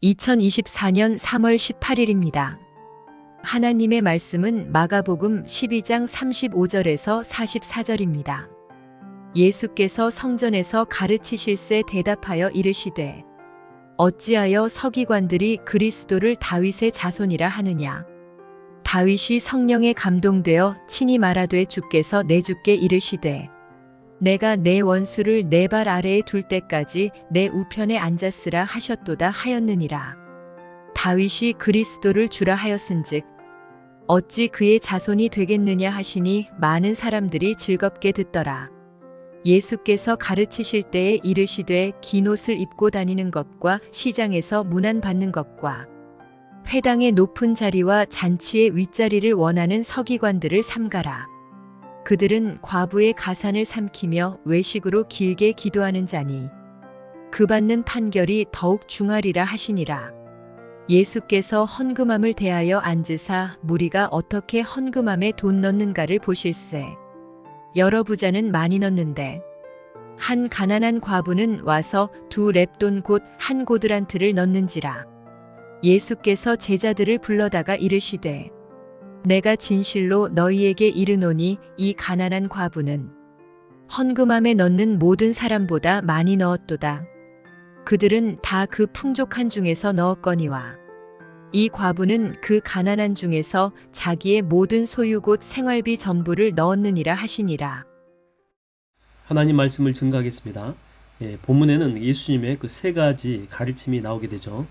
2024년 3월 18일입니다. 하나님의 말씀은 마가복음 12장 35절에서 44절입니다. 예수께서 성전에서 가르치실새 대답하여 이르시되 어찌하여 서기관들이 그리스도를 다윗의 자손이라 하느냐. 다윗이 성령에 감동되어 친히 말하되 주께서 내 주께 이르시되 내가 내 원수를 내 발 아래에 둘 때까지 내 우편에 앉았으라 하셨도다 하였느니라. 다윗이 그리스도를 주라 하였은즉 어찌 그의 자손이 되겠느냐 하시니 많은 사람들이 즐겁게 듣더라. 예수께서 가르치실 때에 이르시되 긴 옷을 입고 다니는 것과 시장에서 문안 받는 것과 회당의 높은 자리와 잔치의 윗자리를 원하는 서기관들을 삼가라. 그들은 과부의 가산을 삼키며 외식으로 길게 기도하는 자니 그 받는 판결이 더욱 중하리라 하시니라. 예수께서 헌금함을 대하여 앉으사 무리가 어떻게 헌금함에 돈 넣는가를 보실세. 여러 부자는 많이 넣는데 한 가난한 과부는 와서 2렙돈 곧 한 고드란트를 넣는지라. 예수께서 제자들을 불러다가 이르시되 내가 진실로 너희에게 이르노니 이 가난한 과부는 헌금함에 넣는 모든 사람보다 많이 넣었도다. 그들은 다 그 풍족한 중에서 넣었거니와 이 과부는 그 가난한 중에서 자기의 모든 소유 곧 생활비 전부를 넣었느니라 하시니라. 하나님 말씀을 증거하겠습니다. 본문에는 예수님의 그 세 가지 가르침이 나오게 되죠.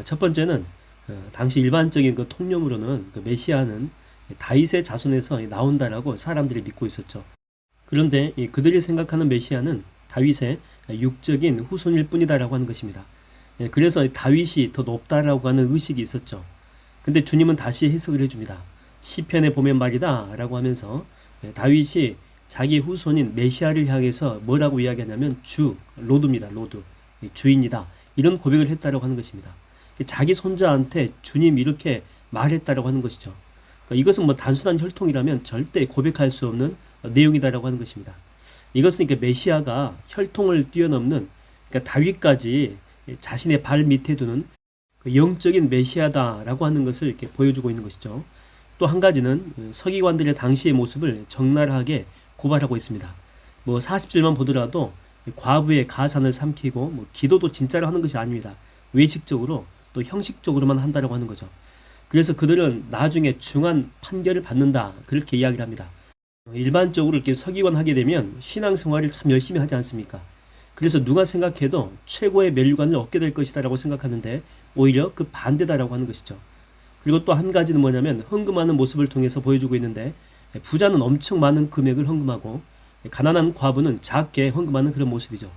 첫 번째는 당시 일반적인 그 통념으로는 그 메시아는 다윗의 자손에서 나온다라고 사람들이 믿고 있었죠. 그런데 그들이 생각하는 메시아는 다윗의 육적인 후손일 뿐이다라고 하는 것입니다. 그래서 다윗이 더 높다라고 하는 의식이 있었죠. 근데 주님은 다시 해석을 해줍니다. 시편에 보면 말이다 라고 하면서 다윗이 자기 후손인 메시아를 향해서 뭐라고 이야기하냐면 주, 로드입니다. 로드, 주인이다. 이런 고백을 했다라고 하는 것입니다. 자기 손자한테 주님 이렇게 말했다라고 하는 것이죠. 그러니까 이것은 뭐 단순한 혈통이라면 절대 고백할 수 없는 내용이다라고 하는 것입니다. 이것은 이렇게 메시아가 혈통을 뛰어넘는 그러니까 다윗까지 자신의 발 밑에 두는 그 영적인 메시아다라고 하는 것을 이렇게 보여주고 있는 것이죠. 또 한 가지는 서기관들의 당시의 모습을 적나라하게 고발하고 있습니다. 뭐 40절만 보더라도 과부의 가산을 삼키고 뭐 기도도 진짜로 하는 것이 아닙니다. 외식적으로 또 형식적으로만 한다라고 하는 거죠. 그래서 그들은 나중에 중한 판결을 받는다 그렇게 이야기를 합니다. 일반적으로 이렇게 서기관 하게 되면 신앙생활을 참 열심히 하지 않습니까? 그래서 누가 생각해도 최고의 멸류관을 얻게 될 것이다라고 생각하는데 오히려 그 반대다라고 하는 것이죠. 그리고 또 한 가지는 뭐냐면 헌금하는 모습을 통해서 보여주고 있는데 부자는 엄청 많은 금액을 헌금하고 가난한 과부는 작게 헌금하는 그런 모습이죠.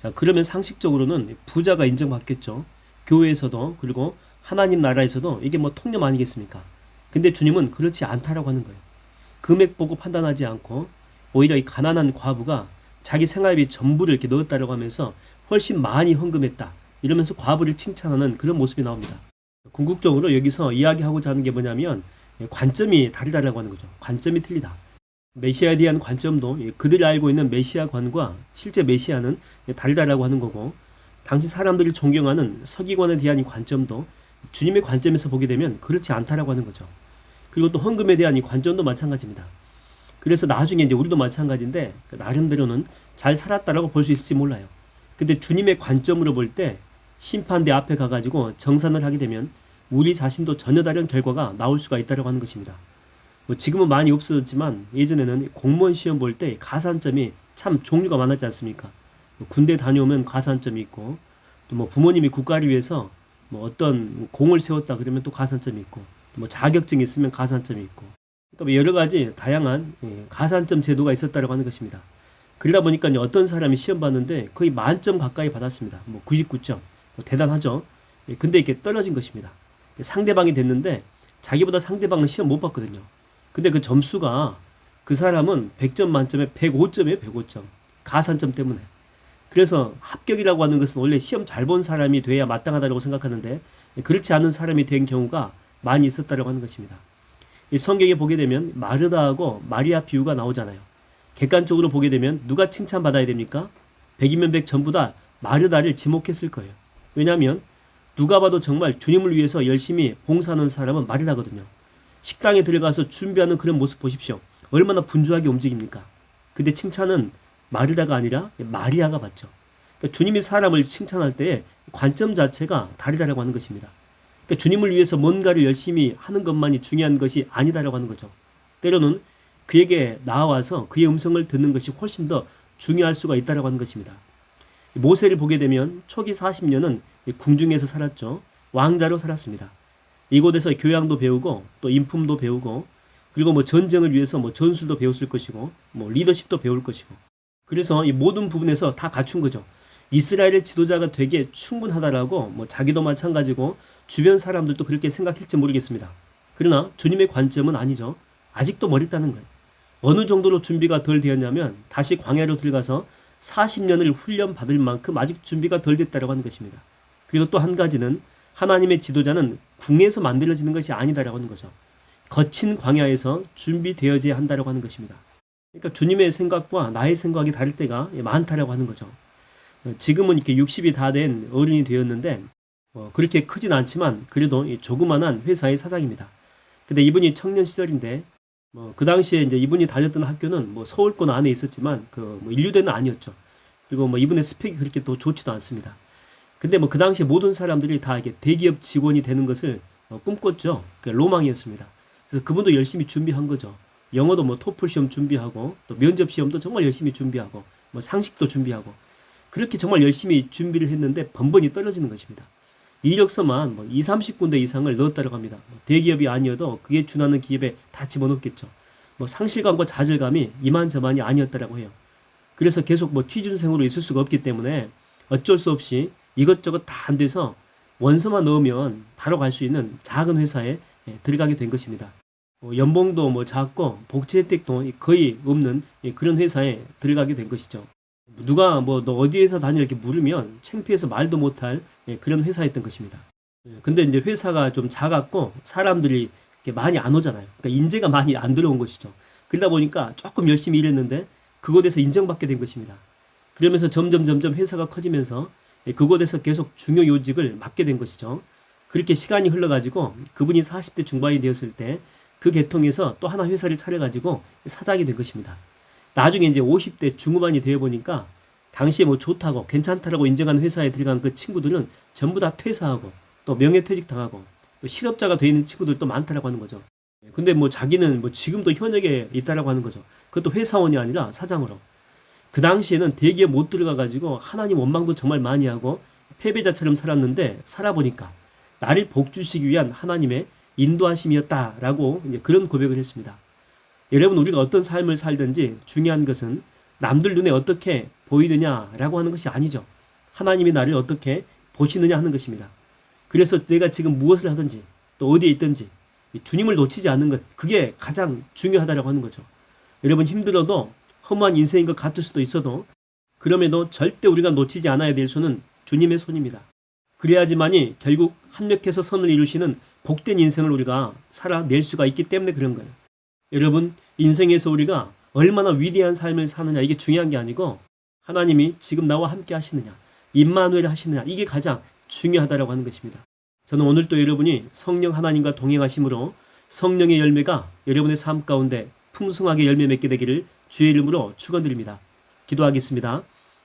자, 그러면 상식적으로는 부자가 인정받겠죠. 교회에서도 그리고 하나님 나라에서도 이게 뭐 통념 아니겠습니까? 근데 주님은 그렇지 않다라고 하는 거예요. 금액 보고 판단하지 않고 오히려 이 가난한 과부가 자기 생활비 전부를 이렇게 넣었다라고 하면서 훨씬 많이 헌금했다. 이러면서 과부를 칭찬하는 그런 모습이 나옵니다. 궁극적으로 여기서 이야기하고자 하는 게 뭐냐면 관점이 다르다라고 하는 거죠. 관점이 틀리다. 메시아에 대한 관점도 그들이 알고 있는 메시아관과 실제 메시아는 다르다라고 하는 거고 당시 사람들이 존경하는 서기관에 대한 이 관점도 주님의 관점에서 보게 되면 그렇지 않다라고 하는 거죠. 그리고 또 헌금에 대한 이 관점도 마찬가지입니다. 그래서 나중에 이제 우리도 마찬가지인데 나름대로는 잘 살았다라고 볼 수 있을지 몰라요. 근데 주님의 관점으로 볼 때 심판대 앞에 가가지고 정산을 하게 되면 우리 자신도 전혀 다른 결과가 나올 수가 있다라고 하는 것입니다. 뭐 지금은 많이 없어졌지만 예전에는 공무원 시험 볼 때 가산점이 참 종류가 많았지 않습니까? 군대 다녀오면 가산점이 있고 또 뭐 부모님이 국가를 위해서 뭐 어떤 공을 세웠다 그러면 또 가산점이 있고 뭐 자격증이 있으면 가산점이 있고 그러니까 여러 가지 다양한 가산점 제도가 있었다고 하는 것입니다. 그러다 보니까 어떤 사람이 시험 봤는데 거의 만점 가까이 받았습니다. 뭐 99점 뭐 대단하죠. 근데 이렇게 떨어진 것입니다. 상대방이 됐는데 자기보다 상대방은 시험 못 봤거든요. 근데 그 점수가 그 사람은 100점 만점에 105점이에요. 105점 가산점 때문에. 그래서 합격이라고 하는 것은 원래 시험 잘 본 사람이 돼야 마땅하다고 생각하는데 그렇지 않은 사람이 된 경우가 많이 있었다고 하는 것입니다. 이 성경에 보게 되면 마르다하고 마리아 비유가 나오잖아요. 객관적으로 보게 되면 누가 칭찬받아야 됩니까? 100이면 100 전부 다 마르다를 지목했을 거예요. 왜냐하면 누가 봐도 정말 주님을 위해서 열심히 봉사하는 사람은 마리아거든요. 식당에 들어가서 준비하는 그런 모습 보십시오. 얼마나 분주하게 움직입니까? 근데 칭찬은 마리아가 아니라 마리아가 받죠. 그러니까 주님이 사람을 칭찬할 때의 관점 자체가 다르다라고 하는 것입니다. 그러니까 주님을 위해서 뭔가를 열심히 하는 것만이 중요한 것이 아니다라고 하는 거죠. 때로는 그에게 나와서 그의 음성을 듣는 것이 훨씬 더 중요할 수가 있다라고 하는 것입니다. 모세를 보게 되면 초기 40년은 궁중에서 살았죠. 왕자로 살았습니다. 이곳에서 교양도 배우고 또 인품도 배우고 그리고 뭐 전쟁을 위해서 뭐 전술도 배웠을 것이고 뭐 리더십도 배울 것이고 그래서 이 모든 부분에서 다 갖춘 거죠. 이스라엘의 지도자가 되게 충분하다라고 뭐 자기도 마찬가지고 주변 사람들도 그렇게 생각할지 모르겠습니다. 그러나 주님의 관점은 아니죠. 아직도 멀었다는 거예요. 어느 정도로 준비가 덜 되었냐면 다시 광야로 들어가서 40년을 훈련 받을 만큼 아직 준비가 덜 됐다고 하는 것입니다. 그리고 또 한 가지는 하나님의 지도자는 궁에서 만들어지는 것이 아니다라고 하는 거죠. 거친 광야에서 준비되어져야 한다라고 하는 것입니다. 그러니까 주님의 생각과 나의 생각이 다를 때가 많다라고 하는 거죠. 지금은 이렇게 60이 다 된 어른이 되었는데 그렇게 크진 않지만 그래도 조그만한 회사의 사장입니다. 근데 이분이 청년 시절인데 그 당시에 이제 이분이 다녔던 학교는 뭐 서울권 안에 있었지만 뭐 인류대는 아니었죠. 그리고 뭐 이분의 스펙이 그렇게 또 좋지도 않습니다. 근데 뭐 그 당시에 모든 사람들이 다 이렇게 대기업 직원이 되는 것을 꿈꿨죠. 그 로망이었습니다. 그래서 그분도 열심히 준비한 거죠. 영어도 뭐 토플 시험 준비하고 또 면접 시험도 정말 열심히 준비하고 뭐 상식도 준비하고 그렇게 정말 열심히 준비를 했는데 번번이 떨어지는 것입니다. 이력서만 뭐 20, 30군데 이상을 넣었다고 합니다. 대기업이 아니어도 그에 준하는 기업에 다 집어넣겠죠. 뭐 상실감과 좌절감이 이만저만이 아니었다라고 해요. 그래서 계속 뭐 취준생으로 있을 수가 없기 때문에 어쩔 수 없이 이것저것 다 안 돼서 원서만 넣으면 바로 갈 수 있는 작은 회사에 들어가게 된 것입니다. 연봉도 뭐 작고 복지 혜택도 거의 없는 그런 회사에 들어가게 된 것이죠. 누가 뭐 너 어디 회사 다니 이렇게 물으면 창피해서 말도 못할 그런 회사였던 것입니다. 근데 이제 회사가 좀 작았고 사람들이 이렇게 많이 안 오잖아요. 그러니까 인재가 많이 안 들어온 것이죠. 그러다 보니까 조금 열심히 일했는데 그곳에서 인정받게 된 것입니다. 그러면서 점점 회사가 커지면서 그곳에서 계속 중요 요직을 맡게 된 것이죠. 그렇게 시간이 흘러가지고 그분이 40대 중반이 되었을 때 그 계통에서 또 하나 회사를 차려가지고 사장이 된 것입니다. 나중에 이제 50대 중후반이 되어 보니까 당시에 뭐 좋다고 괜찮다라고 인정한 회사에 들어간 그 친구들은 전부 다 퇴사하고 또 명예퇴직 당하고 또 실업자가 되어 있는 친구들도 많다라고 하는 거죠. 근데 뭐 자기는 뭐 지금도 현역에 있다라고 하는 거죠. 그것도 회사원이 아니라 사장으로. 그 당시에는 대기업 못 들어가가지고 하나님 원망도 정말 많이 하고 패배자처럼 살았는데 살아보니까 나를 복주시기 위한 하나님의 인도하심이었다라고 이제 그런 고백을 했습니다. 여러분 우리가 어떤 삶을 살든지 중요한 것은 남들 눈에 어떻게 보이느냐라고 하는 것이 아니죠. 하나님이 나를 어떻게 보시느냐 하는 것입니다. 그래서 내가 지금 무엇을 하든지 또 어디에 있든지 주님을 놓치지 않는 것 그게 가장 중요하다라고 하는 거죠. 여러분 힘들어도 허무한 인생인 것 같을 수도 있어도 그럼에도 절대 우리가 놓치지 않아야 될 손은 주님의 손입니다. 그래야지만이 결국 합력해서 선을 이루시는 복된 인생을 우리가 살아낼 수가 있기 때문에 그런 거예요. 여러분 인생에서 우리가 얼마나 위대한 삶을 사느냐 이게 중요한 게 아니고 하나님이 지금 나와 함께 하시느냐 임마누엘 하시느냐 이게 가장 중요하다라고 하는 것입니다. 저는 오늘 또 여러분이 성령 하나님과 동행하심으로 성령의 열매가 여러분의 삶 가운데 풍성하게 열매 맺게 되기를 주의 이름으로 축원드립니다. 기도하겠습니다.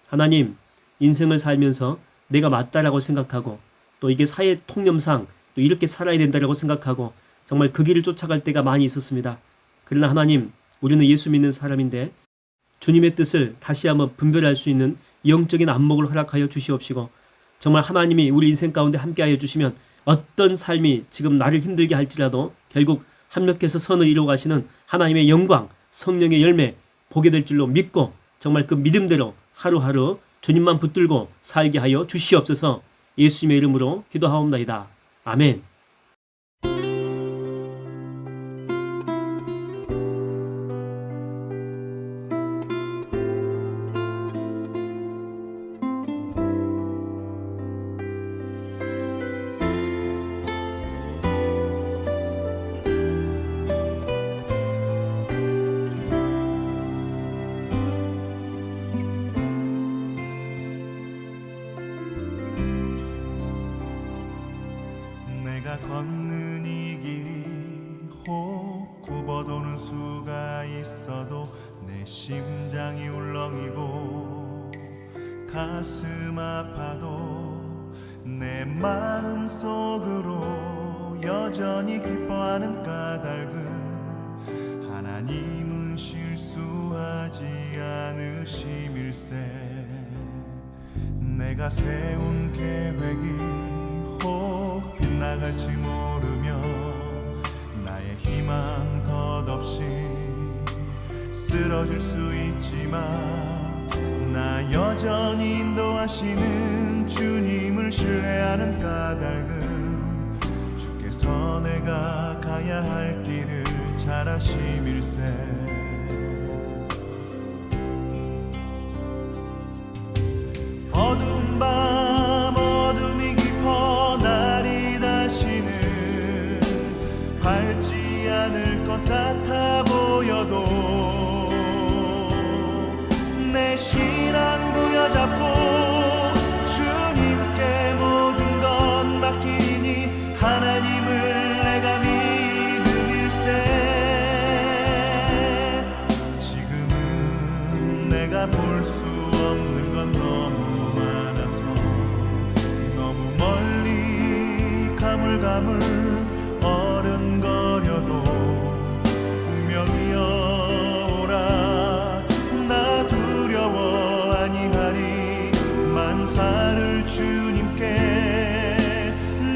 하나님 인생을 살면서 내가 맞다라고 생각하고 또 이게 사회 통념상 또 이렇게 살아야 된다라고 생각하고 정말 그 길을 쫓아갈 때가 많이 있었습니다. 그러나 하나님 우리는 예수 믿는 사람인데 주님의 뜻을 다시 한번 분별할 수 있는 영적인 안목을 허락하여 주시옵시고 정말 하나님이 우리 인생 가운데 함께하여 주시면 어떤 삶이 지금 나를 힘들게 할지라도 결국 합력해서 선을 이루어 가시는 하나님의 영광 성령의 열매 보게 될 줄로 믿고 정말 그 믿음대로 하루하루 주님만 붙들고 살게 하여 주시옵소서. 예수님의 이름으로 기도하옵나이다. 아멘. 내가 걷는 이 길이 혹 굽어도는 수가 있어도 내 심장이 울렁이고 가슴 아파도 내 마음 속으로 여전히 기뻐하는 까닭은 하나님은 실수하지 않으심일세. 내가 세운 계획이 혹 빗나갈지 모르며 나의 희망 덧없이 쓰러질 수 있지만 나 여전히 인도하시는 주님을 신뢰하는 까닭은 주께서 내가 가야 할 길을 잘 아심일세. 어두운 밤 어둠이 깊어 날이 다시는 밝지 않을 것 같아 보여도 내 신앙 부여잡고 주님께 모든 것 맡기니 하나님을 내가 믿음일세. 지금은 내가 볼 수 없는 건 너무 많아서 너무 멀리 가물가물 어른거려도 분명히 오라 나 두려워 아니하리. 만사를 주님께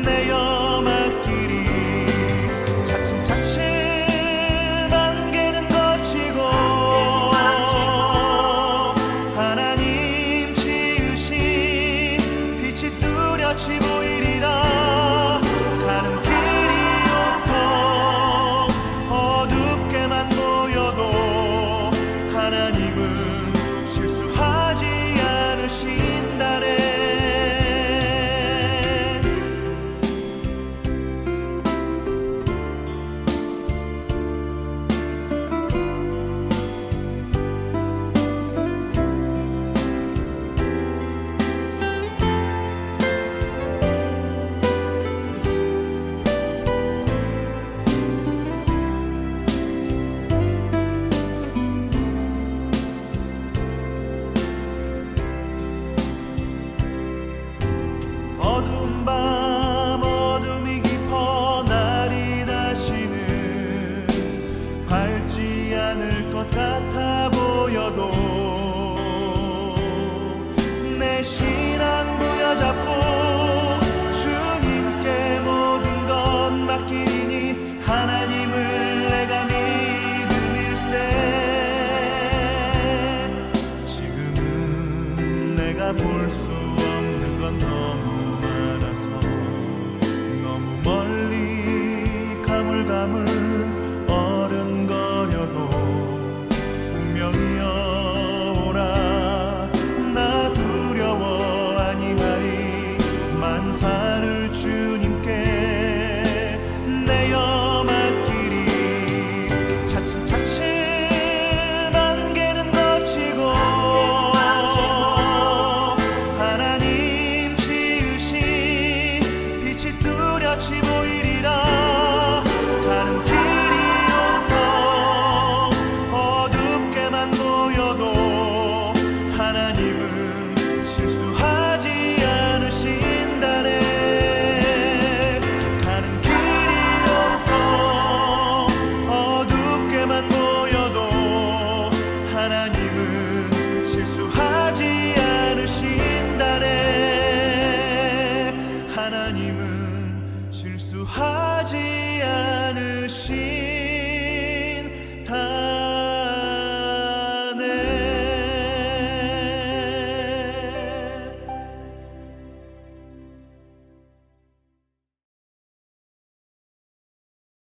내어 맡기리. 차츰차츰 안개는 거치고 하나님 지으신 빛이 뚜렷이 보이리라. 가는 길이 온통 어둡게만 보여도 하나님은 실수하지 않으신다네. 어두운 밤 어둠이 깊어 날이 다시는 밝지 않을 것 같아 보여도 내 신앙 부여잡고 주님께 모든 것 맡기니 하나님을 내가 믿음일세. 지금은 내가 볼 수 없는 건 너무 많아서 너무 멀리 가물가물 어른거려도 분명히 오라 나 두려워 아니하리. 만사를 주님께 내어 맡기리. 차츰차츰 안개는 거치고 하나님 지으신 빛이 뚜렷이 보이리라. 가는 길이 온통 어둡게만 보여도 하나님은 실수하지 않으신다네. 가는 길이 온통 어둡게만 보여도 하나님은 실수하지 않으신다네. 하나님은 실수하지 않으신